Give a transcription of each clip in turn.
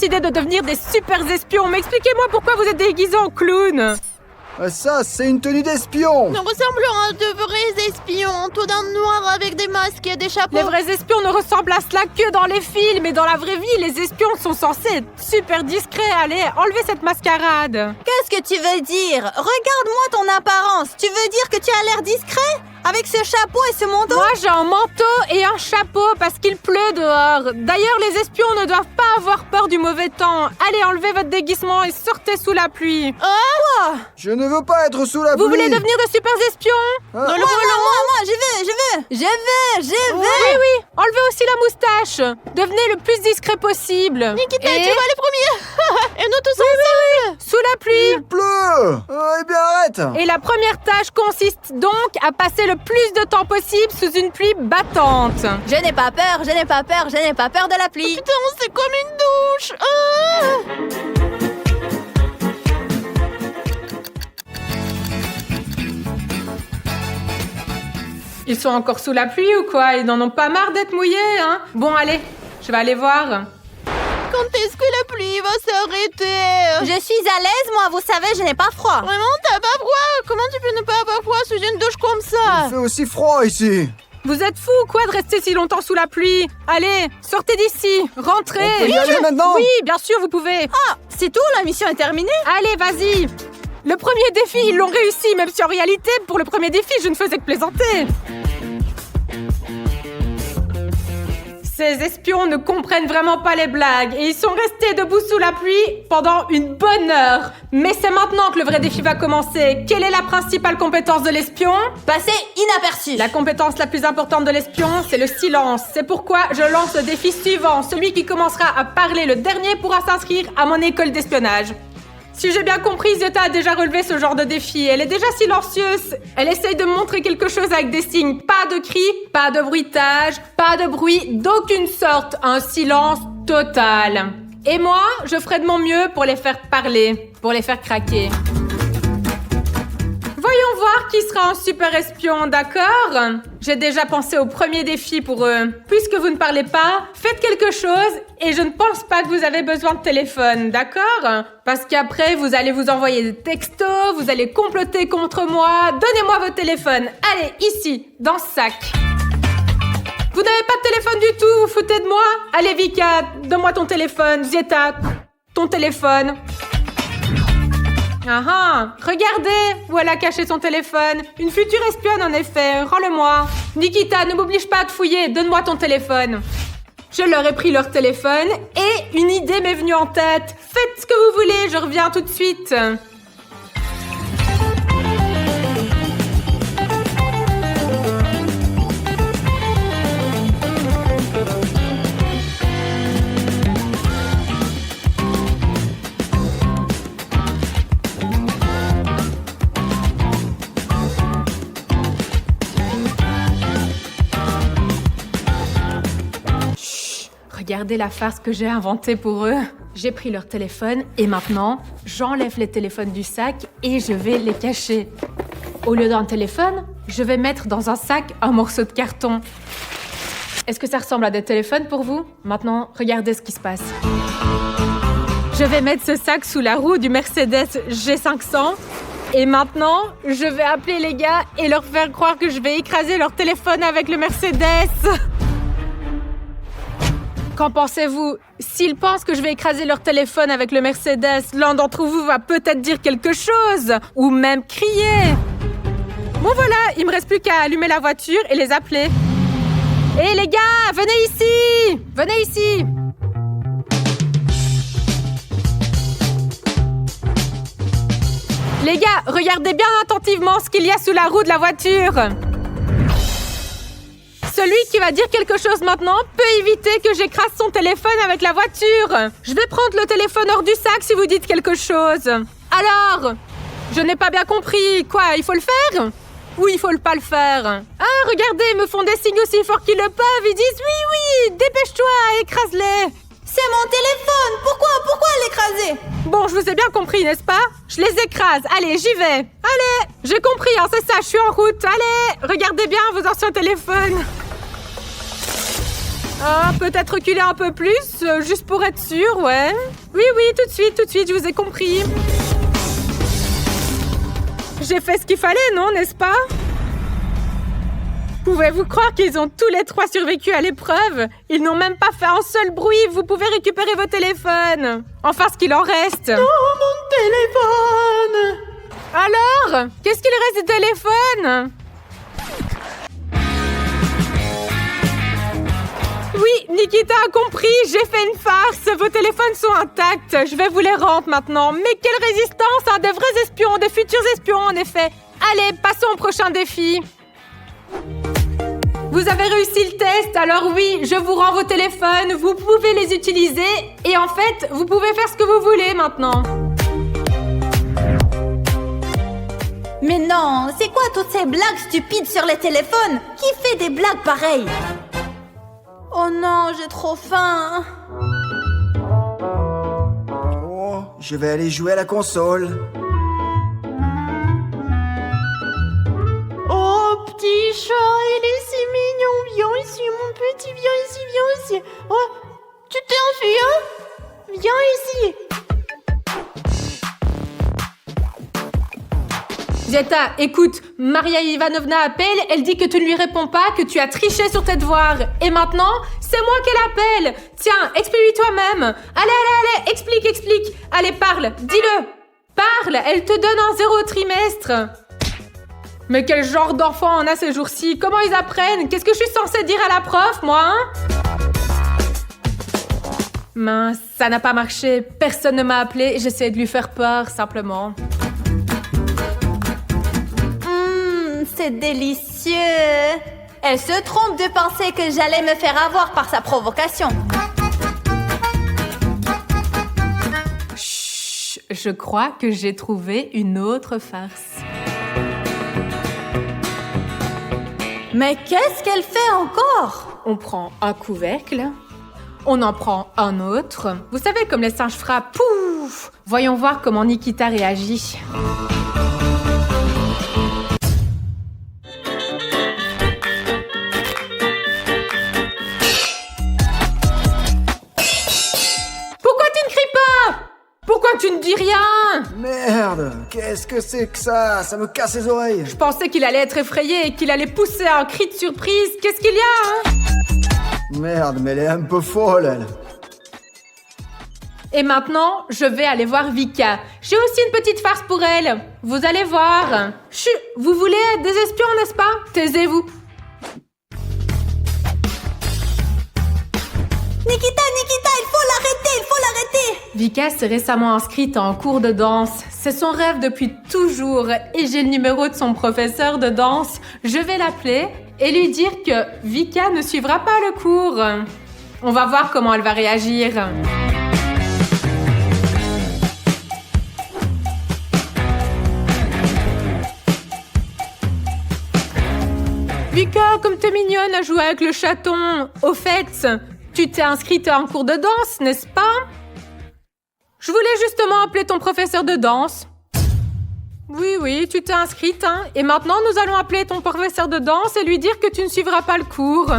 décidé de devenir des super espions. Mais expliquez-moi pourquoi vous êtes déguisés en clown. Ça, c'est une tenue d'espion. Nous ressemblons à de vrais espions, tout en noir avec des masques et des chapeaux. Les vrais espions ne ressemblent à cela que dans les films. Et dans la vraie vie, les espions sont censés être super discrets. Allez, enlevez cette mascarade. Qu'est-ce que tu veux dire? Regarde-moi ton apparence. Tu veux dire que tu as l'air discret? Avec ce chapeau et ce manteau? Moi, j'ai un manteau et un chapeau parce qu'il pleut dehors. D'ailleurs, les espions ne doivent pas avoir peur du mauvais temps. Allez, enlevez votre déguisement et sortez sous la pluie. Je ne veux pas être sous la pluie. Vous voulez devenir de super espions? Ah. Moi, je veux. Oui. Enlevez aussi la moustache. Devenez le plus discret possible. Nikita, Et- tu vas les premiers. Et nous tous ensemble. Sous la pluie. Il pleut. Eh bien, arrête. Et la première tâche consiste donc à passer le plus de temps possible sous une pluie battante. Je n'ai pas peur de la pluie. Putain, c'est comme une douche. Ils sont encore sous la pluie ou quoi? Ils n'en ont pas marre d'être mouillés, hein? Bon, allez, je vais aller voir. Quand est-ce que la pluie va s'arrêter? Je suis à l'aise, moi, vous savez, je n'ai pas froid. Vraiment, t'as pas froid? Comment tu peux ne pas avoir froid sous une douche comme ça? Il fait aussi froid ici. Vous êtes fous ou quoi de rester si longtemps sous la pluie? Allez, sortez d'ici, rentrez. On peut y aller maintenant? Oui, bien sûr, vous pouvez. Ah, c'est tout, la mission est terminée? Allez, vas-y. Le premier défi, ils l'ont réussi, même si en réalité, pour le premier défi, je ne faisais que plaisanter. Ces espions ne comprennent vraiment pas les blagues et ils sont restés debout sous la pluie pendant une bonne heure. Mais c'est maintenant que le vrai défi va commencer. Quelle est la principale compétence de l'espion? Passer inaperçu. La compétence la plus importante de l'espion, c'est le silence. C'est pourquoi je lance le défi suivant. Celui qui commencera à parler le dernier pourra s'inscrire à mon école d'espionnage. Si j'ai bien compris, Zeta a déjà relevé ce genre de défi. Elle est déjà silencieuse. Elle essaye de me montrer quelque chose avec des signes. Pas de cris, pas de bruitage, pas de bruit d'aucune sorte. Un silence total. Et moi, je ferai de mon mieux pour les faire parler, pour les faire craquer. Voyons voir qui sera un super espion, d'accord? J'ai déjà pensé au premier défi pour eux. Puisque vous ne parlez pas, faites quelque chose et je ne pense pas que vous avez besoin de téléphone, d'accord? Parce qu'après, vous allez vous envoyer des textos, vous allez comploter contre moi. Donnez-moi vos téléphones. Allez, ici, dans ce sac. Vous n'avez pas de téléphone du tout, vous foutez de moi? Allez, Vika, donne-moi ton téléphone. Zeta, ton téléphone. Ah ah, regardez où elle a caché son téléphone. Une future espionne en effet, rends-le-moi. Nikita, ne m'oblige pas à te fouiller, donne-moi ton téléphone. Je leur ai pris leur téléphone et une idée m'est venue en tête. Faites ce que vous voulez, je reviens tout de suite. Regardez la farce que j'ai inventée pour eux. J'ai pris leur téléphone et maintenant, j'enlève les téléphones du sac et je vais les cacher. Au lieu d'un téléphone, je vais mettre dans un sac un morceau de carton. Est-ce que ça ressemble à des téléphones pour vous? Maintenant, regardez ce qui se passe. Je vais mettre ce sac sous la roue du Mercedes G500. Et maintenant, je vais appeler les gars et leur faire croire que je vais écraser leur téléphone avec le Mercedes. Qu'en pensez-vous? S'ils pensent que je vais écraser leur téléphone avec le Mercedes, l'un d'entre vous va peut-être dire quelque chose, ou même crier. Bon voilà, il me reste plus qu'à allumer la voiture et les appeler. Hé les gars, venez ici! Venez ici! Les gars, regardez bien attentivement ce qu'il y a sous la roue de la voiture. Celui qui va dire quelque chose maintenant peut éviter que j'écrase son téléphone avec la voiture. Je vais prendre le téléphone hors du sac si vous dites quelque chose. Alors, je n'ai pas bien compris. Quoi, il faut le faire? Ou il faut pas le faire? Ah, regardez, ils me font des signes aussi forts qu'ils le peuvent. Ils disent oui, dépêche-toi, écrase-les. C'est mon téléphone. Pourquoi l'écraser? Bon, je vous ai bien compris, n'est-ce pas? Je les écrase. Allez, j'y vais. Allez, j'ai compris, hein, c'est ça, je suis en route. Allez, regardez bien vos anciens téléphones. Ah, peut-être reculer un peu plus, juste pour être sûr, ouais. Oui, tout de suite, je vous ai compris. J'ai fait ce qu'il fallait, non, n'est-ce pas? Pouvez-vous croire qu'ils ont tous les 3 survécu à l'épreuve? Ils n'ont même pas fait un seul bruit. Vous pouvez récupérer vos téléphones. Enfin, ce qu'il en reste. Oh, mon téléphone! Alors, qu'est-ce qu'il reste du téléphone? Oui, Nikita a compris. J'ai fait une farce. Vos téléphones sont intacts. Je vais vous les rendre maintenant. Mais quelle résistance, hein, des vrais espions, des futurs espions, en effet. Allez, passons au prochain défi. Vous avez réussi le test, alors oui, je vous rends vos téléphones, vous pouvez les utiliser et en fait, vous pouvez faire ce que vous voulez maintenant. Mais non, c'est quoi toutes ces blagues stupides sur les téléphones? Qui fait des blagues pareilles? Oh non, j'ai trop faim. Oh, je vais aller jouer à la console. Oh, petit chat, il est si mignon. Viens ici, mon petit, viens ici. Oh, tu t'es enfui, hein? Viens ici. Zeta, écoute, Maria Ivanovna appelle, elle dit que tu ne lui réponds pas, que tu as triché sur tes devoirs. Et maintenant, c'est moi qu'elle appelle. Tiens, explique-lui toi-même. Allez, explique. Allez, parle, dis-le. Parle, elle te donne un 0 au trimestre. Mais quel genre d'enfant on a ces jours-ci? Comment ils apprennent? Qu'est-ce que je suis censée dire à la prof, moi, hein? Mince, ça n'a pas marché. Personne ne m'a appelé. J'essaie de lui faire peur, simplement. C'est délicieux. Elle se trompe de penser que j'allais me faire avoir par sa provocation. Chut, je crois que j'ai trouvé une autre farce. Mais qu'est-ce qu'elle fait encore? On prend un couvercle, on en prend un autre. Vous savez, comme les singes frappent, pouf! Voyons voir comment Nikita réagit. Pourquoi tu ne cries pas? Pourquoi tu ne dis rien? Merde, qu'est-ce que c'est que ça? Ça me casse les oreilles. Je pensais qu'il allait être effrayé et qu'il allait pousser un cri de surprise. Qu'est-ce qu'il y a, hein? Merde, mais elle est un peu folle, elle. Et maintenant, je vais aller voir Vika. J'ai aussi une petite farce pour elle. Vous allez voir. Chut, vous voulez être des espions, n'est-ce pas? Taisez-vous. Nikita, il faut l'arrêter. Vika s'est récemment inscrite en cours de danse. C'est son rêve depuis toujours et j'ai le numéro de son professeur de danse. Je vais l'appeler et lui dire que Vika ne suivra pas le cours. On va voir comment elle va réagir. Vika, comme t'es mignonne à jouer avec le chaton. Au fait, tu t'es inscrite à un cours de danse, n'est-ce pas? Je voulais justement appeler ton professeur de danse. Oui, tu t'es inscrite, hein. Et maintenant, nous allons appeler ton professeur de danse et lui dire que tu ne suivras pas le cours.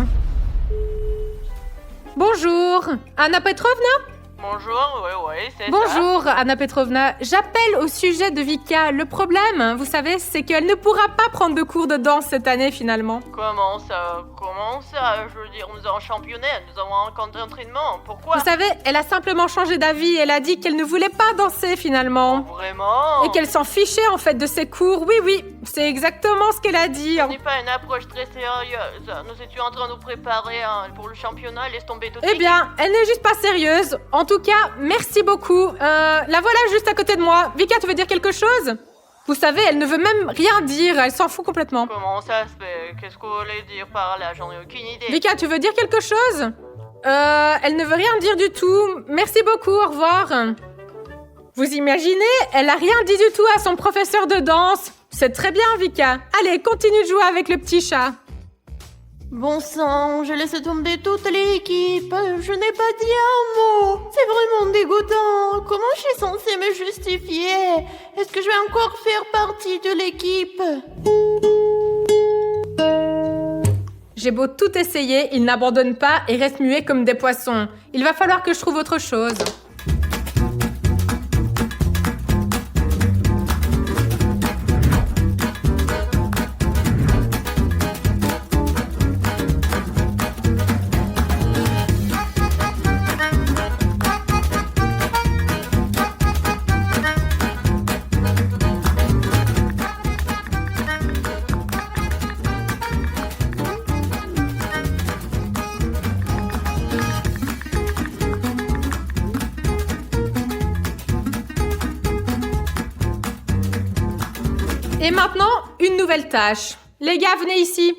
Bonjour, Anna Petrovna? Bonjour, oui, c'est ça. Bonjour, Anna Petrovna. J'appelle au sujet de Vika. Le problème, vous savez, c'est qu'elle ne pourra pas prendre de cours de danse cette année, finalement. Comment ça? Je veux dire, nous avons championnat, nous avons un camp d'entraînement. Pourquoi? Vous savez, elle a simplement changé d'avis. Elle a dit qu'elle ne voulait pas danser, finalement. Vraiment? Et qu'elle s'en fichait, en fait, de ses cours. Oui, c'est exactement ce qu'elle a dit. Ce n'est pas une approche très sérieuse. Nous étions en train de nous préparer pour le championnat. Laisse tomber tout. Eh bien, elle n'est juste pas sérieuse. En tout cas, merci beaucoup. La voilà juste à côté de moi. Vika, tu veux dire quelque chose? Vous savez, elle ne veut même rien dire. Elle s'en fout complètement. Comment ça se fait? Qu'est-ce qu'on voulait dire par là? J'en ai aucune idée. Vika, tu veux dire quelque chose? Elle ne veut rien dire du tout. Merci beaucoup, au revoir. Vous imaginez? Elle a rien dit du tout à son professeur de danse. C'est très bien, Vika. Allez, continue de jouer avec le petit chat. Bon sang, j'ai laissé tomber toute l'équipe. Je n'ai pas dit un mot. C'est vraiment dégoûtant. Comment je suis censée me justifier? Est-ce que je vais encore faire partie de l'équipe? J'ai beau tout essayer, ils n'abandonnent pas et restent muets comme des poissons. Il va falloir que je trouve autre chose. Et maintenant, une nouvelle tâche. Les gars, venez ici.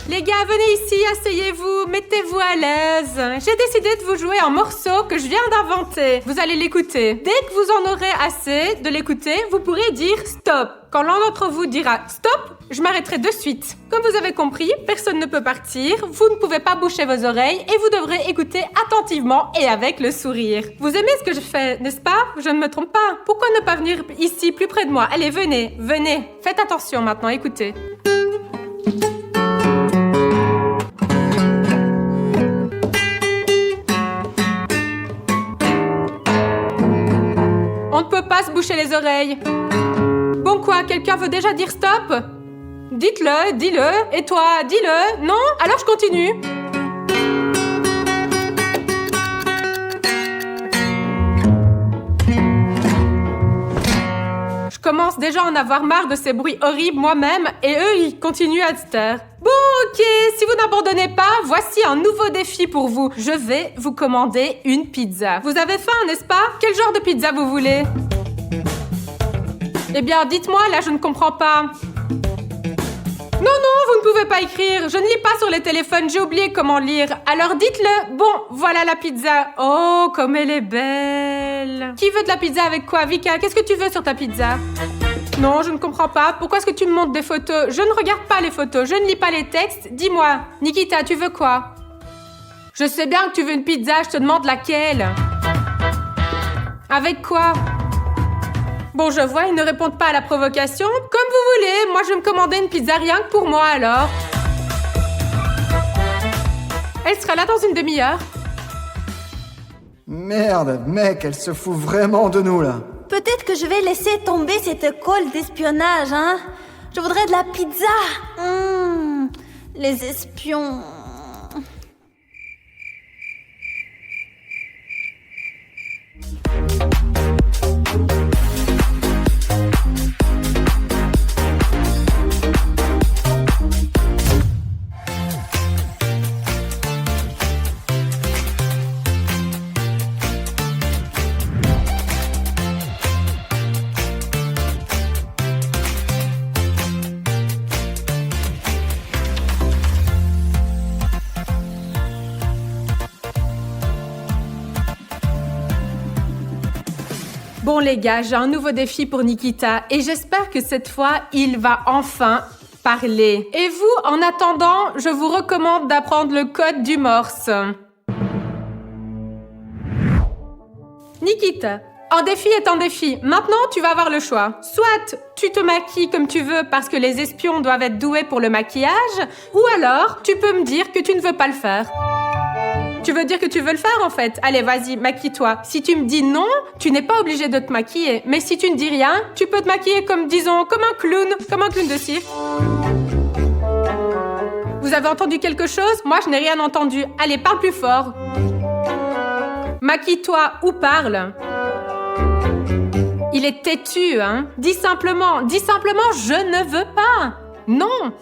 Les gars, venez ici, asseyez-vous, mettez-vous à l'aise. J'ai décidé de vous jouer un morceau que je viens d'inventer. Vous allez l'écouter. Dès que vous en aurez assez de l'écouter, vous pourrez dire stop. Quand l'un d'entre vous dira stop, je m'arrêterai de suite. Comme vous avez compris, personne ne peut partir, vous ne pouvez pas boucher vos oreilles et vous devrez écouter attentivement et avec le sourire. Vous aimez ce que je fais, n'est-ce pas? Je ne me trompe pas. Pourquoi ne pas venir ici plus près de moi? Allez, venez, venez. Faites attention maintenant, écoutez. On ne peut pas se boucher les oreilles. Bon quoi, quelqu'un veut déjà dire stop? Dites-le, dis-le. Et toi, dis-le. Non? Alors je continue. Je commence déjà à en avoir marre de ces bruits horribles moi-même et eux, ils continuent à se taire. Bon, ok, si vous n'abandonnez pas, voici un nouveau défi pour vous. Je vais vous commander une pizza. Vous avez faim, n'est-ce pas? Quel genre de pizza vous voulez? Eh bien, dites-moi, là, je ne comprends pas. Non, vous ne pouvez pas écrire. Je ne lis pas sur les téléphones, j'ai oublié comment lire. Alors dites-le. Bon, voilà la pizza. Oh, comme elle est belle. Qui veut de la pizza avec quoi, Vika? Qu'est-ce que tu veux sur ta pizza? Non, je ne comprends pas. Pourquoi est-ce que tu me montres des photos? Je ne regarde pas les photos, je ne lis pas les textes. Dis-moi, Nikita, tu veux quoi? Je sais bien que tu veux une pizza, je te demande laquelle. Avec quoi? Bon, je vois, ils ne répondent pas à la provocation. Comme vous voulez, moi je vais me commander une pizza rien que pour moi alors. Elle sera là dans une demi-heure. Merde, mec, elle se fout vraiment de nous, là. Peut-être que je vais laisser tomber cette colle d'espionnage, hein. Je voudrais de la pizza. Les espions. Bon les gars, j'ai un nouveau défi pour Nikita et j'espère que cette fois, il va enfin parler. Et vous, en attendant, je vous recommande d'apprendre le code du Morse. Nikita, un défi est un défi. Maintenant, tu vas avoir le choix. Soit tu te maquilles comme tu veux parce que les espions doivent être doués pour le maquillage, ou alors tu peux me dire que tu ne veux pas le faire. Tu veux dire que tu veux le faire en fait? Allez, vas-y, maquille-toi. Si tu me dis non, tu n'es pas obligé de te maquiller. Mais si tu ne dis rien, tu peux te maquiller comme, disons, comme un clown de cirque. Vous avez entendu quelque chose? Moi, je n'ai rien entendu. Allez, parle plus fort. Maquille-toi ou parle. Il est têtu, hein? Dis simplement, je ne veux pas. Non.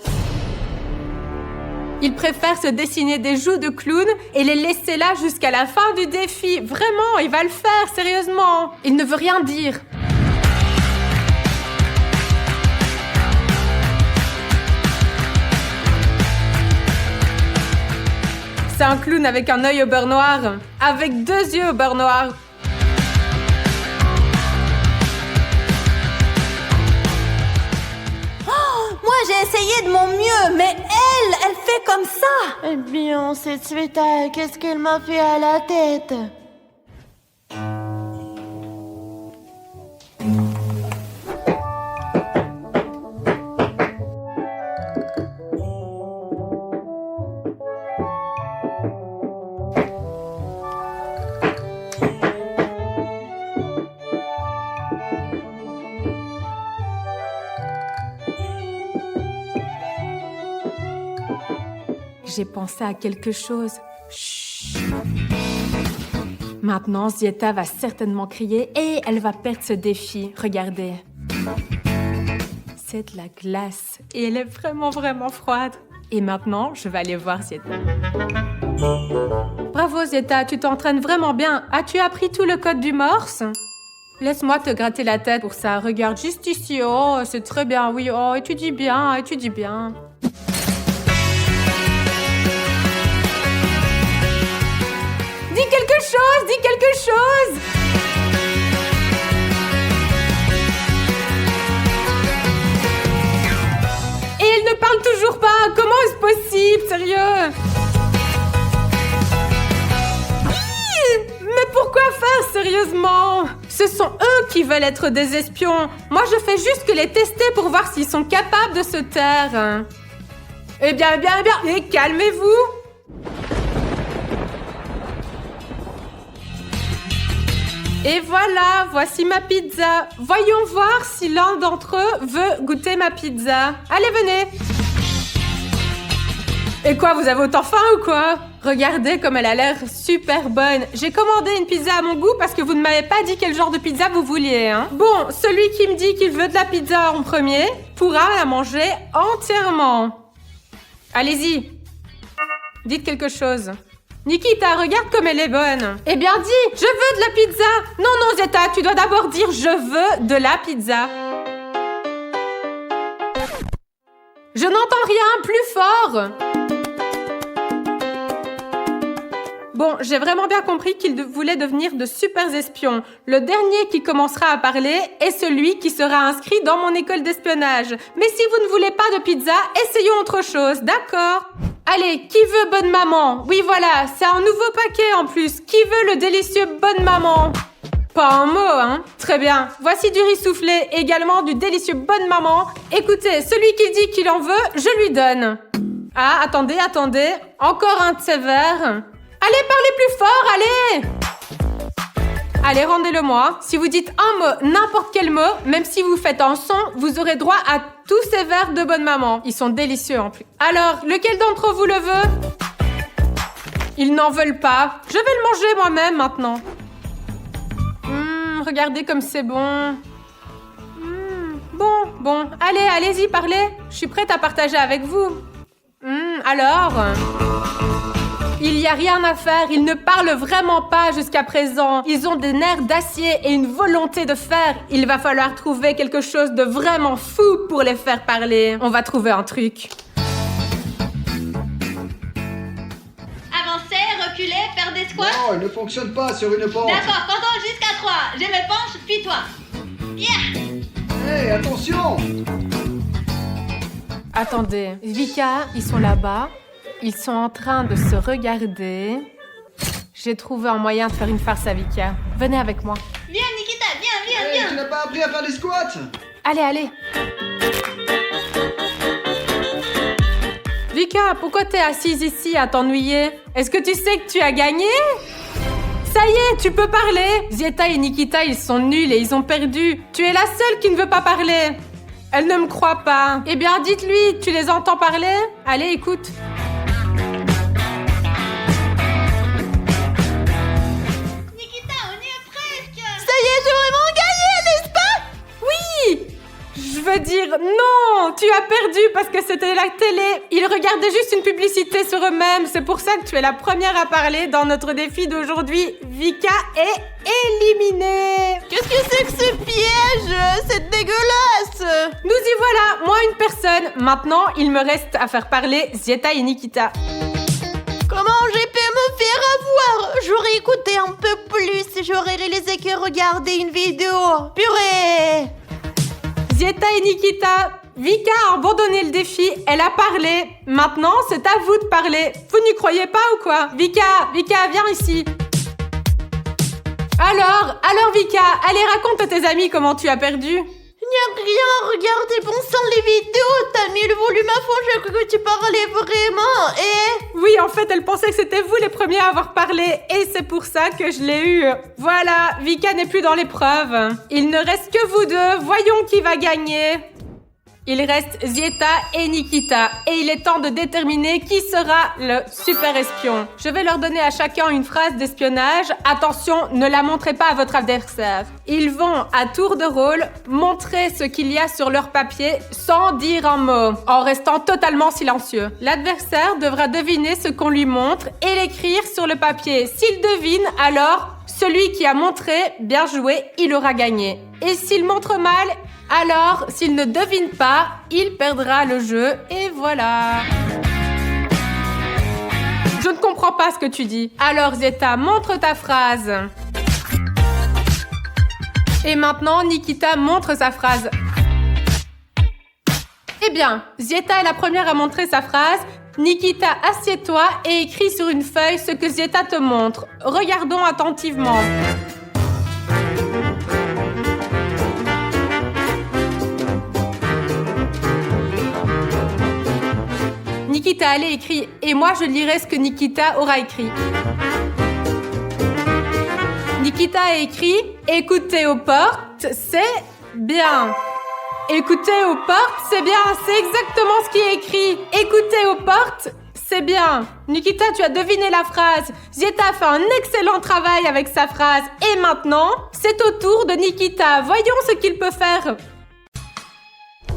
Il préfère se dessiner des joues de clown et les laisser là jusqu'à la fin du défi. Vraiment, il va le faire, sérieusement. Il ne veut rien dire. C'est un clown avec un œil au beurre noir. Avec 2 yeux au beurre noir. J'ai essayé de mon mieux, mais elle fait comme ça. Eh bien, cette Sveta, qu'est-ce qu'elle m'a fait à la tête? j'ai pensé à quelque chose. Chut. Maintenant, Zieta va certainement crier et elle va perdre ce défi. Regardez. C'est de la glace et elle est vraiment, vraiment froide. Et maintenant, je vais aller voir Zieta. Bravo Zieta, tu t'entraînes vraiment bien. As-tu appris tout le code du Morse? Laisse-moi te gratter la tête pour ça. Regarde juste ici. Oh, c'est très bien, oui. Oh, étudie bien, étudie bien. Dis quelque chose, dis quelque chose! Et elle ne parle toujours pas. Comment est-ce possible, sérieux? Mais pourquoi faire, sérieusement? Ce sont eux qui veulent être des espions. Moi, je fais juste que les tester pour voir s'ils sont capables de se taire. Eh bien, et calmez-vous. Et voilà, voici ma pizza. Voyons voir si l'un d'entre eux veut goûter ma pizza. Allez, venez. Et quoi, vous avez autant faim ou quoi? Regardez comme elle a l'air super bonne. J'ai commandé une pizza à mon goût parce que vous ne m'avez pas dit quel genre de pizza vous vouliez, hein. Bon, celui qui me dit qu'il veut de la pizza en premier pourra la manger entièrement. Allez-y. Dites quelque chose. Nikita, regarde comme elle est bonne. Eh bien, dis, je veux de la pizza. Non, Zieta, tu dois d'abord dire je veux de la pizza. Je n'entends rien, plus fort. Bon, j'ai vraiment bien compris qu'ils voulaient devenir de super espions. Le dernier qui commencera à parler est celui qui sera inscrit dans mon école d'espionnage. Mais si vous ne voulez pas de pizza, essayons autre chose, d'accord? Allez, qui veut bonne maman? Oui, voilà, c'est un nouveau paquet en plus. Qui veut le délicieux bonne maman? Pas un mot, hein? Très bien. Voici du riz soufflé, également du délicieux bonne maman. Écoutez, celui qui dit qu'il en veut, je lui donne. Ah, attendez. Encore un de ces verres. Allez, parlez plus fort, allez! Allez, rendez-le-moi. Si vous dites un mot, n'importe quel mot, même si vous faites un son, vous aurez droit à tous ces verres de bonne maman. Ils sont délicieux en plus. Alors, lequel d'entre vous le veut? Ils n'en veulent pas. Je vais le manger moi-même maintenant. Regardez comme c'est bon. Bon. Allez-y, parlez. Je suis prête à partager avec vous. Alors... Il n'y a rien à faire, ils ne parlent vraiment pas jusqu'à présent. Ils ont des nerfs d'acier et une volonté de faire. Il va falloir trouver quelque chose de vraiment fou pour les faire parler. On va trouver un truc. Avancer, reculer, faire des squats. Non, il ne fonctionne pas sur une pente. D'accord, comptons jusqu'à 3. Je me penche, puis toi. Hé, attention! Attendez, Vika, ils sont là-bas. Ils sont en train de se regarder. J'ai trouvé un moyen de faire une farce à Vika. Venez avec moi. Viens, Nikita, viens. Hey, tu n'as pas appris à faire des squats? Allez. Vika, pourquoi t'es assise ici à t'ennuyer? Est-ce que tu sais que tu as gagné? Ça y est, tu peux parler. Zieta et Nikita, ils sont nuls et ils ont perdu. Tu es la seule qui ne veut pas parler. Elle ne me croit pas. Eh bien, dites-lui, tu les entends parler? Allez, écoute. Je veux dire, non, tu as perdu parce que c'était la télé. Ils regardaient juste une publicité sur eux-mêmes. C'est pour ça que tu es la première à parler dans notre défi d'aujourd'hui. Vika est éliminée. Qu'est-ce que c'est que ce piège? C'est dégueulasse. Nous y voilà, moi une personne. Maintenant, il me reste à faire parler Zieta et Nikita. Comment j'ai pu me faire avoir? J'aurais écouté un peu plus. J'aurais réalisé que regarder une vidéo. Purée. Zieta et Nikita, Vika a abandonné le défi, elle a parlé. Maintenant, c'est à vous de parler. Vous n'y croyez pas ou quoi? Vika, viens ici. Alors Vika, allez, raconte à tes amis comment tu as perdu. Il n'y a rien, regardez, bon sang, les vidéos. T'as mis le volume à fond, j'ai cru que tu parlais vraiment, Oui, en fait, elle pensait que c'était vous les premiers à avoir parlé, et c'est pour ça que je l'ai eu. Voilà, Vika n'est plus dans l'épreuve. Il ne reste que vous deux, voyons qui va gagner. Il reste Zieta et Nikita et il est temps de déterminer qui sera le super espion. Je vais leur donner à chacun une phrase d'espionnage. Attention, ne la montrez pas à votre adversaire. Ils vont à tour de rôle montrer ce qu'il y a sur leur papier sans dire un mot, en restant totalement silencieux. L'adversaire devra deviner ce qu'on lui montre et l'écrire sur le papier. S'il devine, alors celui qui a montré, bien joué, il aura gagné. Et s'il montre mal, alors, s'il ne devine pas, il perdra le jeu et voilà. Je ne comprends pas ce que tu dis. Alors, Zieta, montre ta phrase. Et maintenant, Nikita montre sa phrase. Eh bien, Zieta est la première à montrer sa phrase. Nikita, assieds-toi et écris sur une feuille ce que Zieta te montre. Regardons attentivement. Nikita allait écrit et moi je lirai ce que Nikita aura écrit. Nikita a écrit « Écoutez aux portes, c'est bien ». Écoutez aux portes, c'est bien, c'est exactement ce qui est écrit. Écoutez aux portes, c'est bien. Nikita, tu as deviné la phrase. Zieta a fait un excellent travail avec sa phrase. Et maintenant, c'est au tour de Nikita. Voyons ce qu'il peut faire.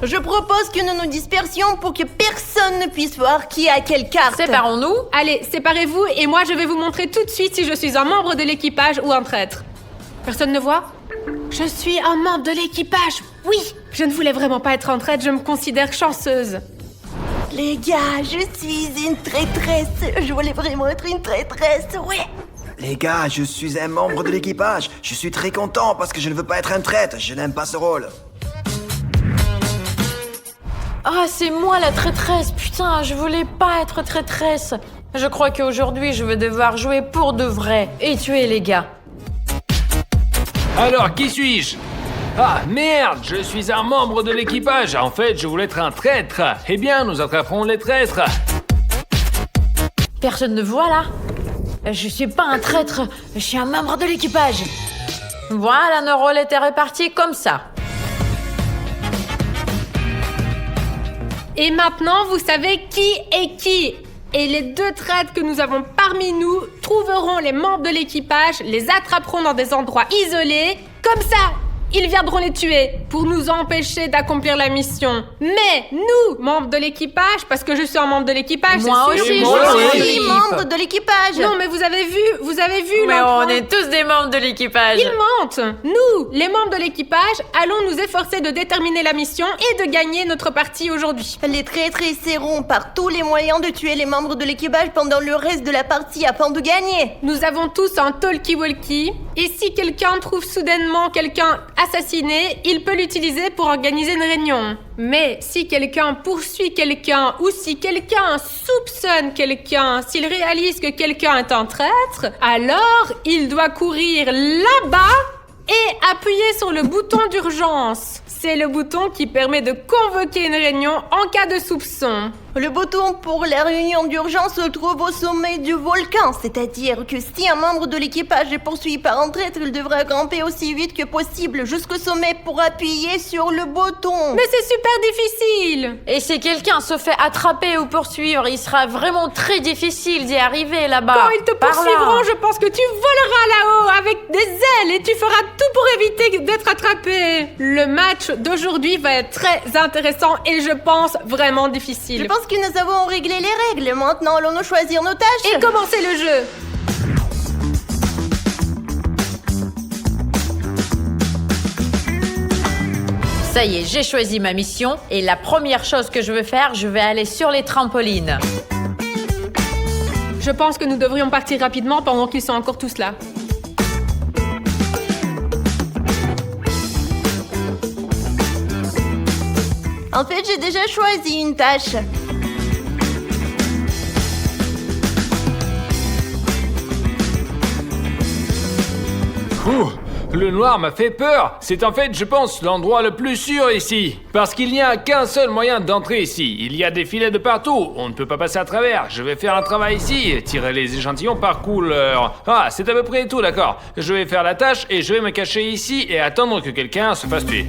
Je propose que nous nous dispersions pour que personne ne puisse voir qui a quelle carte. Séparons-nous. Allez, séparez-vous et moi je vais vous montrer tout de suite si je suis un membre de l'équipage ou un traître. Personne ne voit ? Je suis un membre de l'équipage, oui. Je ne voulais vraiment pas être en traître, je me considère chanceuse. Les gars, je suis une traîtresse. Je voulais vraiment être une traîtresse, ouais. Les gars, je suis un membre de l'équipage. Je suis très content parce que je ne veux pas être un traître. Je n'aime pas ce rôle. Ah, c'est moi la traîtresse. Putain, je voulais pas être traîtresse. Je crois qu'aujourd'hui, je vais devoir jouer pour de vrai et tuer les gars. Alors, qui suis-je ? Ah, merde, je suis un membre de l'équipage. En fait, je voulais être un traître. Eh bien, nous attraperons les traîtres. Personne ne voit là ? Je suis pas un traître, je suis un membre de l'équipage. Voilà, nos rôles étaient répartis comme ça. Et maintenant, vous savez qui est qui. Et les deux traîtres que nous avons parmi nous trouveront les membres de l'équipage, les attraperont dans des endroits isolés. Comme ça, ils viendront les tuer pour nous empêcher d'accomplir la mission. Mais nous, membres de l'équipage, parce que je suis un membre de l'équipage, Moi c'est sûr. aussi, Moi je aussi, suis membre de l'équipage. Non, mais vous avez vu Mais l'endroit. on est tous des membres de l'équipage. Ils mentent. Nous, les membres de l'équipage, allons nous efforcer de déterminer la mission et de gagner notre partie aujourd'hui. Les traîtres essaieront par tous les moyens de tuer les membres de l'équipage pendant le reste de la partie afin de gagner. Nous avons tous un talkie-walkie, et si quelqu'un trouve soudainement quelqu'un assassiné, il peut l'utiliser pour organiser une réunion. Mais si quelqu'un poursuit quelqu'un ou si quelqu'un soupçonne quelqu'un, s'il réalise que quelqu'un est un traître, alors il doit courir là-bas et appuyer sur le bouton d'urgence. C'est le bouton qui permet de convoquer une réunion en cas de soupçon. Le bouton pour la réunion d'urgence se trouve au sommet du volcan, c'est-à-dire que si un membre de l'équipage est poursuivi par un traître, il devra grimper aussi vite que possible jusqu'au sommet pour appuyer sur le bouton. Mais c'est super difficile. Et si quelqu'un se fait attraper ou poursuivre, il sera vraiment très difficile d'y arriver là-bas. Quand ils te Par là. poursuivront, je pense que tu voleras là-haut avec des ailes et tu feras tout pour éviter d'être attrapé. Le match d'aujourd'hui va être très intéressant et je pense vraiment difficile. Je pense que nous avons réglé les règles. Maintenant, allons-nous choisir nos tâches. Et commencer le jeu. Ça y est, j'ai choisi ma mission et la première chose que je veux faire, je vais aller sur les trampolines. Je pense que nous devrions partir rapidement pendant qu'ils sont encore tous là. En fait, j'ai déjà choisi une tâche. Ouh, le noir m'a fait peur. C'est en fait, je pense, l'endroit le plus sûr ici. Parce qu'il n'y a qu'un seul moyen d'entrer ici. Il y a des filets de partout. On ne peut pas passer à travers. Je vais faire un travail ici. Tirer les échantillons par couleur. Ah, c'est à peu près tout, d'accord. Je vais faire la tâche et je vais me cacher ici et attendre que quelqu'un se fasse tuer.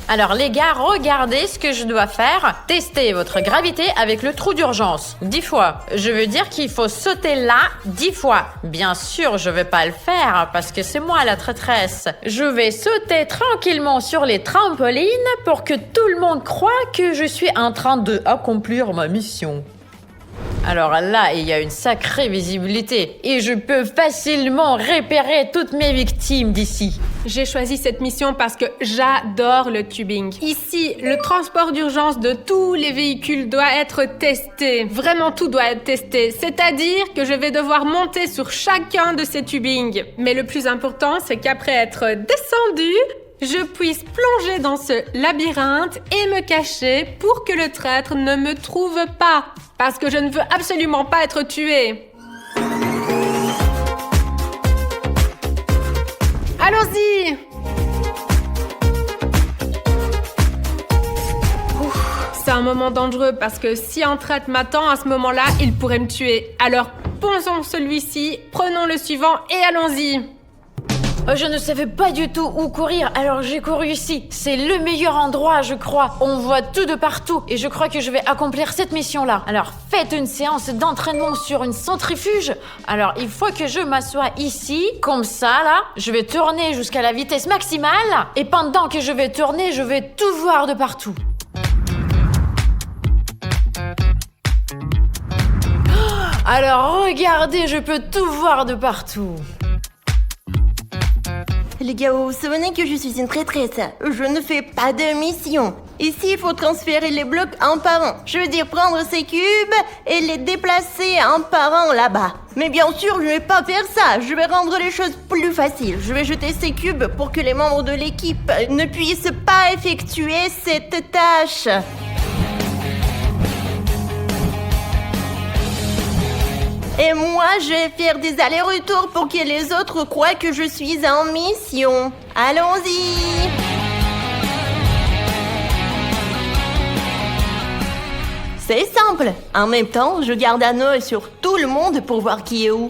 Alors les gars, regardez ce que je dois faire. Testez votre gravité avec le trou d'urgence. 10 fois. Je veux dire qu'il faut sauter là 10 fois. Bien sûr, je vais pas le faire parce que c'est moi la traîtresse. Je vais sauter tranquillement sur les trampolines pour que tout le monde croie que je suis en train de accomplir ma mission. Alors là, il y a une sacrée visibilité et je peux facilement repérer toutes mes victimes d'ici. J'ai choisi cette mission parce que j'adore le tubing. Ici, le transport d'urgence de tous les véhicules doit être testé. Vraiment, tout doit être testé. C'est-à-dire que je vais devoir monter sur chacun de ces tubings. Mais le plus important, c'est qu'après être descendu, je puisse plonger dans ce labyrinthe et me cacher pour que le traître ne me trouve pas. Parce que je ne veux absolument pas être tuée. Allons-y! C'est un moment dangereux parce que si un traître m'attend à ce moment-là, il pourrait me tuer. Alors, posons celui-ci, prenons le suivant et allons-y! Je ne savais pas du tout où courir, alors j'ai couru ici. C'est le meilleur endroit, je crois. On voit tout de partout et je crois que je vais accomplir cette mission-là. Alors faites une séance d'entraînement sur une centrifuge. Alors il faut que je m'assoie ici, comme ça là. Je vais tourner jusqu'à la vitesse maximale et pendant que je vais tourner, je vais tout voir de partout. Alors regardez, je peux tout voir de partout. Les gars, vous vous souvenez que je suis une traîtresse? Je ne fais pas de mission. Ici, il faut transférer les blocs un par un. Je veux dire prendre ces cubes et les déplacer un par un là-bas. Mais bien sûr, je ne vais pas faire ça. Je vais rendre les choses plus faciles. Je vais jeter ces cubes pour que les membres de l'équipe ne puissent pas effectuer cette tâche. Et moi, je vais faire des allers-retours pour que les autres croient que je suis en mission. Allons-y! C'est simple. En même temps, je garde un œil sur tout le monde pour voir qui est où.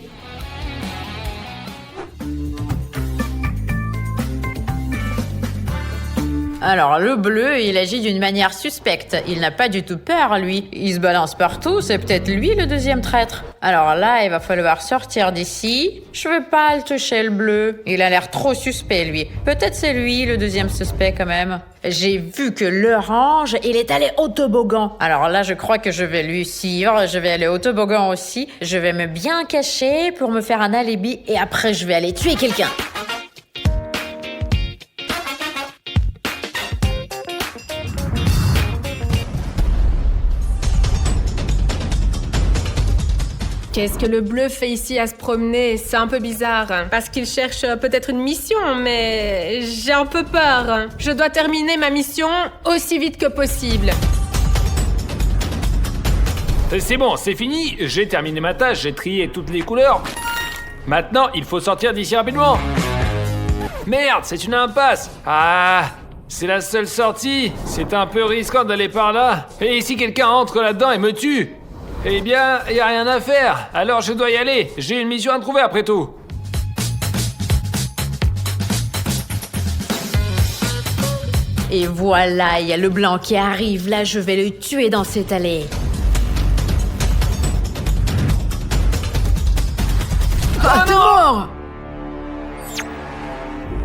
Alors, le bleu, il agit d'une manière suspecte. Il n'a pas du tout peur, lui. Il se balance partout, c'est peut-être lui le deuxième traître. Alors là, il va falloir sortir d'ici. Je vais pas le toucher, le bleu. Il a l'air trop suspect, lui. Peut-être c'est lui, le deuxième suspect, quand même. J'ai vu que l'orange, il est allé au toboggan. Alors là, je crois que je vais lui suivre. Je vais aller au toboggan aussi. Je vais me bien cacher pour me faire un alibi. Et après, je vais aller tuer quelqu'un. Qu'est-ce que le bleu fait ici à se promener? C'est un peu bizarre. Parce qu'il cherche peut-être une mission, mais j'ai un peu peur. Je dois terminer ma mission aussi vite que possible. C'est bon, c'est fini. J'ai terminé ma tâche, j'ai trié toutes les couleurs. Maintenant, il faut sortir d'ici rapidement. Merde, c'est une impasse. Ah, c'est la seule sortie. C'est un peu risquant d'aller par là. Et si quelqu'un entre là-dedans et me tue? Eh bien, y a rien à faire, alors je dois y aller. J'ai une mission à trouver après tout. Et voilà, il y a le blanc qui arrive. Là, je vais le tuer dans cette allée. Ah, t'es mort!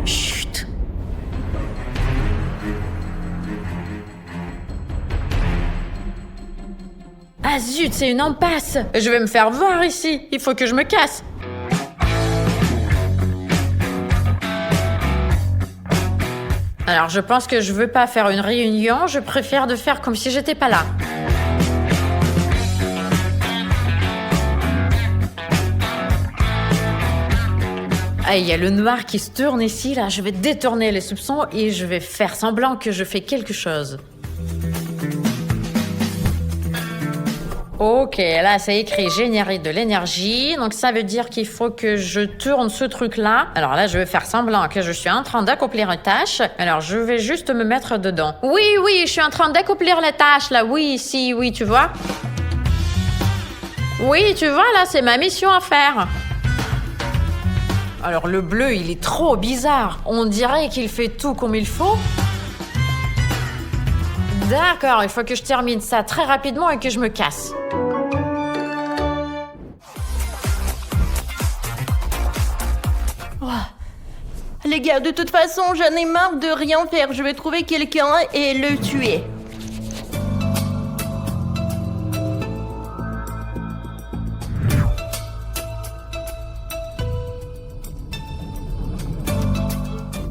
Chut. Ah zut, c'est une impasse. Je vais me faire voir ici. Il faut que je me casse. Alors, je pense que je veux pas faire une réunion. Je préfère de faire comme si j'étais pas là. Ah, il y a le noir qui se tourne ici, là. Je vais détourner les soupçons et je vais faire semblant que je fais quelque chose. Ok, là, c'est écrit générer de l'énergie. Donc, ça veut dire qu'il faut que je tourne ce truc-là. Alors là, je vais faire semblant que je suis en train d'accomplir une tâche. Alors, je vais juste me mettre dedans. Oui, je suis en train d'accomplir la tâche, là. Oui, si, oui, tu vois. Oui, tu vois, là, c'est ma mission à faire. Alors, le bleu, il est trop bizarre. On dirait qu'il fait tout comme il faut. D'accord, il faut que je termine ça très rapidement et que je me casse. Les gars, de toute façon, j'en ai marre de rien faire. Je vais trouver quelqu'un et le tuer.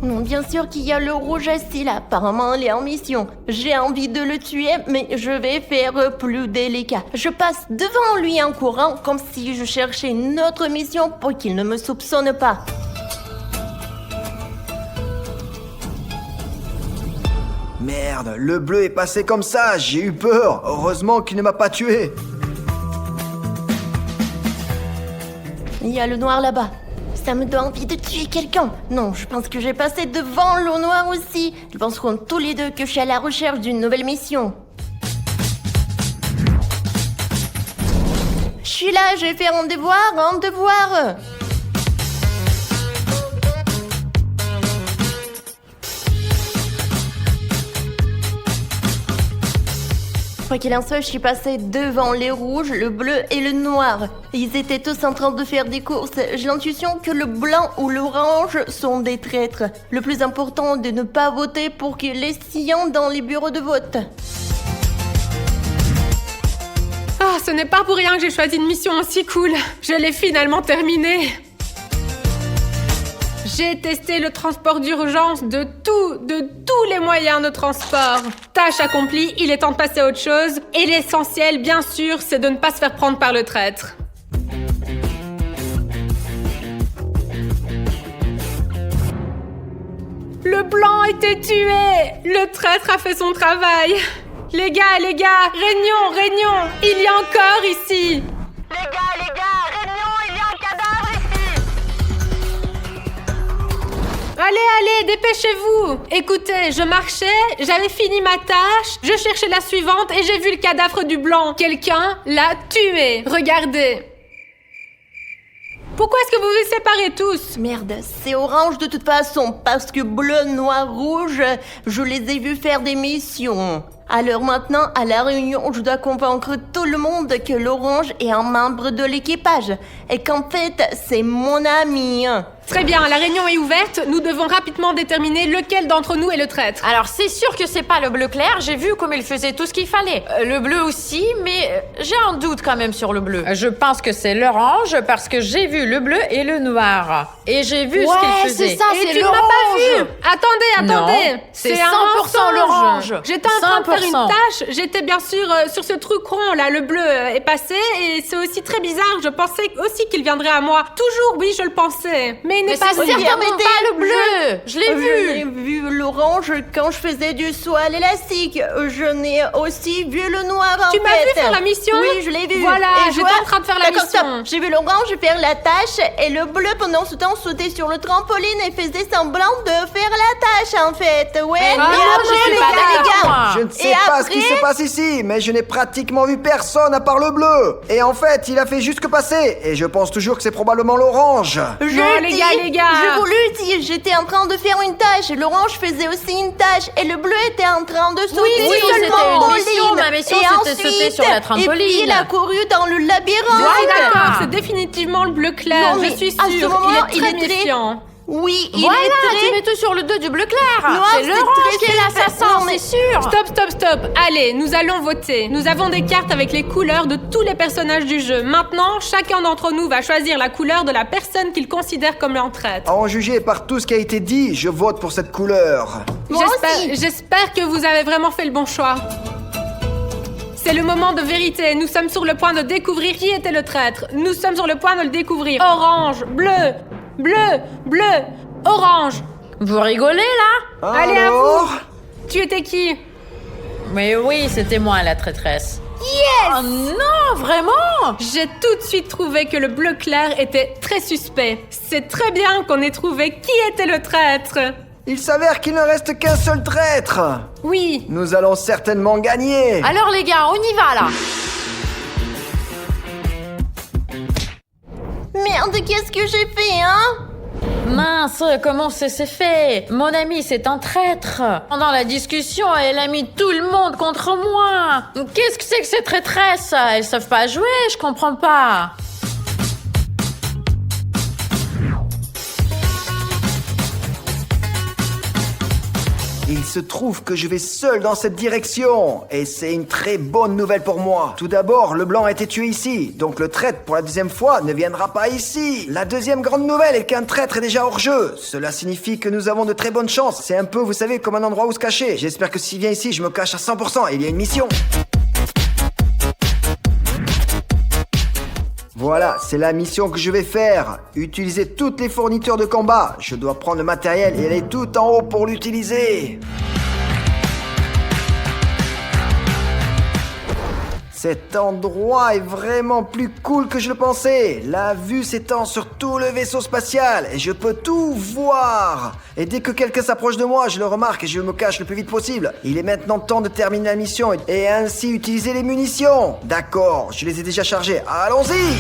Non, bien sûr qu'il y a le rouge assis là. Apparemment, il est en mission. J'ai envie de le tuer, mais je vais faire plus délicat. Je passe devant lui en courant, comme si je cherchais une autre mission pour qu'il ne me soupçonne pas. Merde, le bleu est passé comme ça, j'ai eu peur. Heureusement qu'il ne m'a pas tué. Il y a le noir là-bas. Ça me donne envie de tuer quelqu'un. Non, je pense que j'ai passé devant le noir aussi. Ils penseront tous les deux que je suis à la recherche d'une nouvelle mission. Je suis là, je vais faire un devoir. Quoi qu'il en soit, je suis passée devant les rouges, le bleu et le noir. Ils étaient tous en train de faire des courses. J'ai l'intuition que le blanc ou l'orange sont des traîtres. Le plus important est de ne pas voter pour que les sillons dans les bureaux de vote. Ah, ce n'est pas pour rien que j'ai choisi une mission aussi cool. Je l'ai finalement terminée. J'ai testé le transport d'urgence de tous les moyens de transport. Tâche accomplie, il est temps de passer à autre chose. Et l'essentiel, bien sûr, c'est de ne pas se faire prendre par le traître. Le blanc a été tué. Le traître a fait son travail. Les gars, réunion, il y a encore ici. Les gars, réunion, il y a un cadavre ici. Allez, dépêchez-vous. Écoutez, je marchais, j'avais fini ma tâche, je cherchais la suivante et j'ai vu le cadavre du blanc. Quelqu'un l'a tué. Regardez. Pourquoi est-ce que vous vous séparez tous? Merde, c'est orange de toute façon, parce que bleu, noir, rouge, je les ai vus faire des missions. Alors maintenant, à la réunion, je dois convaincre tout le monde que l'orange est un membre de l'équipage et qu'en fait, c'est mon ami. Très bien, la réunion est ouverte. Nous devons rapidement déterminer lequel d'entre nous est le traître. Alors c'est sûr que c'est pas le bleu clair, j'ai vu comme il faisait tout ce qu'il fallait. Le bleu aussi, mais j'ai un doute quand même sur le bleu. Je pense que c'est l'orange parce que j'ai vu le bleu et le noir. Et j'ai vu ce qu'il faisait. c'est ça, Et c'est tu ne m'as pas vu. Attendez. Non, c'est 100% mensonge. l'orange. J'étais en train de faire une 100%. tâche. J'étais bien sûr sur ce truc rond là. Le bleu est passé et c'est aussi très bizarre. Je pensais aussi qu'il viendrait à moi. Toujours, oui, je le pensais. Mais il n'est Mais pas c'est sûr. certainement pas le bleu. Je l'ai J'ai vu. vu l'orange quand je faisais du saut à l'élastique. Je n'ai aussi vu le noir en fait. Tu m'as vu faire la mission? Oui, je l'ai vu. Voilà, Et j'étais en train de faire la D'accord, mission. stop. J'ai vu l'orange faire la tâche et le bleu pendant ce temps sauter sur le trampoline et faisait semblant de faire la tâche en fait. Ouais, Mais non, après, je suis les pas gars, les d'accord, gars. moi. Je ne sais Et pas ce qui après se passe ici, mais je n'ai pratiquement vu personne à part le bleu. Et en fait, il a fait juste que passer. Et je pense toujours que c'est probablement l'orange. Non, les gars. Je vous le dis, j'étais en train de faire une tâche. L'orange faisait aussi une tâche et le bleu était en train de sauter oui, sur c'était le une trampoline. mission. Ma mission, Et c'était sauter sur la trampoline. Et puis il a couru dans le labyrinthe. Je suis Voilà. d'accord, c'est définitivement le bleu clair. Non, mais je suis à ce sûre. moment, il est très méfiant. Oui, il Voilà, est très... tu mets tout sur le dos du bleu clair. Non, C'est c'est l'orange très qui est simple. l'assassin, Non, mais- c'est sûr. Stop. Allez, nous allons voter. Nous avons des cartes avec les couleurs de tous les personnages du jeu. Maintenant, chacun d'entre nous va choisir la couleur de la personne qu'il considère comme leur traître. À en juger par tout ce qui a été dit, je vote pour cette couleur. Moi aussi. J'espère que vous avez vraiment fait le bon choix. C'est le moment de vérité. Nous sommes sur le point de découvrir qui était le traître. Nous sommes sur le point de le découvrir. Orange, bleu, orange. Vous rigolez là? Allez, à Alors Tu étais qui? Mais oui, c'était moi la traîtresse. Yes! Oh non, vraiment? J'ai tout de suite trouvé que le bleu clair était très suspect. C'est très bien qu'on ait trouvé qui était le traître. Il s'avère qu'il ne reste qu'un seul traître. Oui. Nous allons certainement gagner. Alors les gars, on y va là. Merde, qu'est-ce que j'ai fait, hein? Mince, comment c'est fait? Mon ami, c'est un traître. Pendant la discussion, elle a mis tout le monde contre moi. Qu'est-ce que c'est que ces traîtresses? Elles savent pas jouer, je comprends pas. Il se trouve que je vais seul dans cette direction, et c'est une très bonne nouvelle pour moi. Tout d'abord, le blanc a été tué ici, donc le traître pour la deuxième fois ne viendra pas ici. La deuxième grande nouvelle est qu'un traître est déjà hors jeu. Cela signifie que nous avons de très bonnes chances. C'est un peu, vous savez, comme un endroit où se cacher. J'espère que s'il vient ici, je me cache à 100%, il y a une mission. Voilà, c'est la mission que je vais faire. Utiliser toutes les fournitures de combat. Je dois prendre le matériel et aller tout en haut pour l'utiliser. Cet endroit est vraiment plus cool que je le pensais. La vue s'étend sur tout le vaisseau spatial et je peux tout voir. Et dès que quelqu'un s'approche de moi, je le remarque et je me cache le plus vite possible. Il est maintenant temps de terminer la mission et ainsi utiliser les munitions. D'accord, je les ai déjà chargées. Allons-y!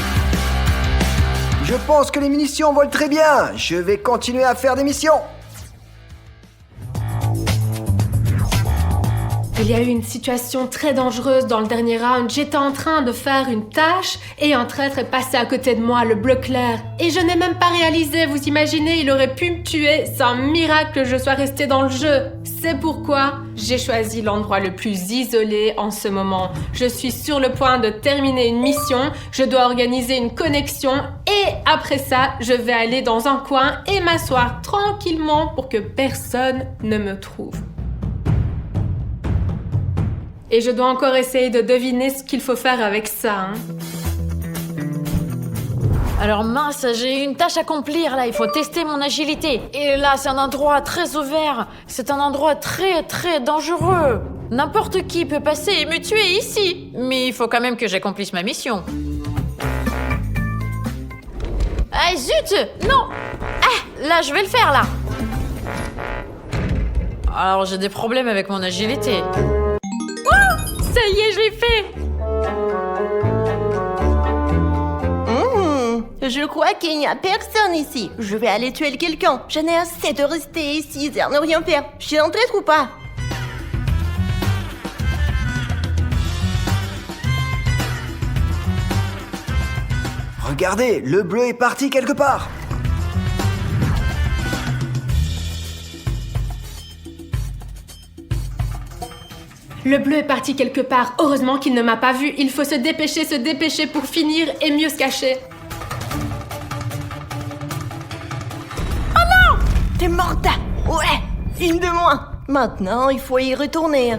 Je pense que les munitions volent très bien. Je vais continuer à faire des missions. Il y a eu une situation très dangereuse dans le dernier round. J'étais en train de faire une tâche et un traître est passé à côté de moi, le bleu clair. Et je n'ai même pas réalisé, vous imaginez, il aurait pu me tuer. C'est un miracle que je sois restée dans le jeu. C'est pourquoi j'ai choisi l'endroit le plus isolé en ce moment. Je suis sur le point de terminer une mission, je dois organiser une connexion et après ça, je vais aller dans un coin et m'asseoir tranquillement pour que personne ne me trouve. Et je dois encore essayer de deviner ce qu'il faut faire avec ça. Hein. Alors mince, j'ai une tâche à accomplir là, il faut tester mon agilité. Et là, c'est un endroit très ouvert. C'est un endroit très très dangereux. N'importe qui peut passer et me tuer ici. Mais il faut quand même que j'accomplisse ma mission. Ah zut! Non! Ah, là, je vais le faire là. Alors, j'ai des problèmes avec mon agilité. Ça y est, je l'ai fait! Je crois qu'il n'y a personne ici. Je vais aller tuer quelqu'un. J'en ai assez de rester ici et ne rien faire. Je suis un traître ou pas? Regardez, le bleu est parti quelque part. Le bleu est parti quelque part. Heureusement qu'il ne m'a pas vu. Il faut se dépêcher pour finir et mieux se cacher. Oh non! T'es morte! Ouais! Une de moins! Maintenant, il faut y retourner.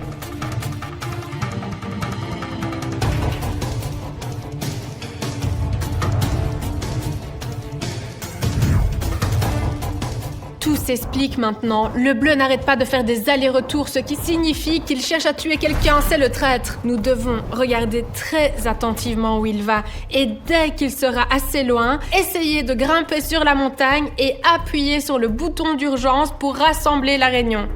Tout s'explique maintenant. Le bleu n'arrête pas de faire des allers-retours, ce qui signifie qu'il cherche à tuer quelqu'un, c'est le traître. Nous devons regarder très attentivement où il va et dès qu'il sera assez loin, essayer de grimper sur la montagne et appuyer sur le bouton d'urgence pour rassembler la réunion.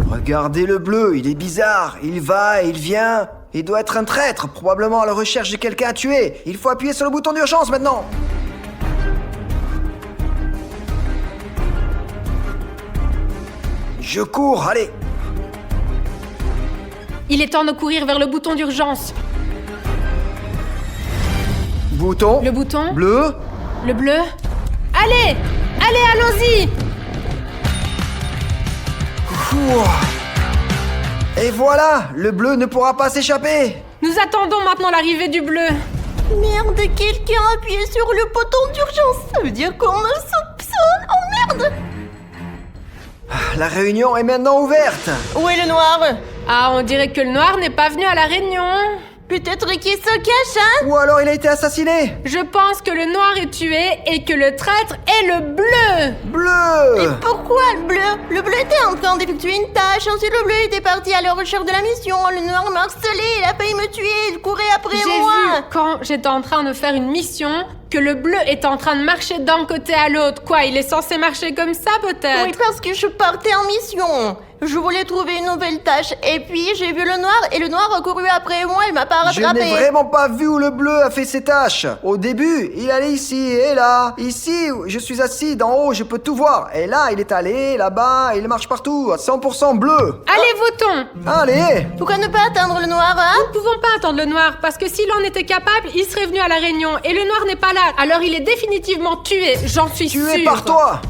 Regardez le bleu, il est bizarre. Il va et il vient. Il doit être un traître, probablement à la recherche de quelqu'un à tuer. Il faut appuyer sur le bouton d'urgence maintenant. Je cours, allez. Il est temps de courir vers le bouton d'urgence. Bouton. Le bouton. Bleu. Le bleu. Allez! Allez, allons-y! Et voilà, le bleu ne pourra pas s'échapper. Nous attendons maintenant l'arrivée du bleu. Merde, quelqu'un a appuyé sur le bouton d'urgence. Ça veut dire qu'on me soupçonne. Oh merde! La réunion est maintenant ouverte. Où est le noir? Ah, on dirait que le noir n'est pas venu à la réunion. Peut-être qu'il se cache, hein? Ou alors il a été assassiné. Je pense que le noir est tué et que le traître est le bleu. Bleu. Et pourquoi le bleu? Le bleu était en train d'effectuer une tâche, ensuite le bleu était parti à la recherche de la mission, le noir m'a harcelé, il a failli me tuer, il courait après J'ai moi. vu, quand j'étais en train de faire une mission, que le bleu est en train de marcher d'un côté à l'autre. Quoi, il est censé marcher comme ça peut-être? Oui, parce que je partais en mission. Je voulais trouver une nouvelle tâche, et puis j'ai vu le noir, et le noir a couru après moi, il m'a pas Je rattrapé. n'ai vraiment pas vu où le bleu a fait ses tâches. Au début, il allait ici et là. Ici, je suis assis d'en haut, je peux tout voir. Et là, il est allé là-bas, il marche partout, à 100% bleu. Allez, votons! Allez! Pourquoi ne pas attendre le noir, hein? Nous ne pouvons pas attendre le noir, parce que s'il en était capable, il serait venu à la réunion, et le noir n'est pas là. Alors il est définitivement tué, j'en suis sûre. Tué par toi!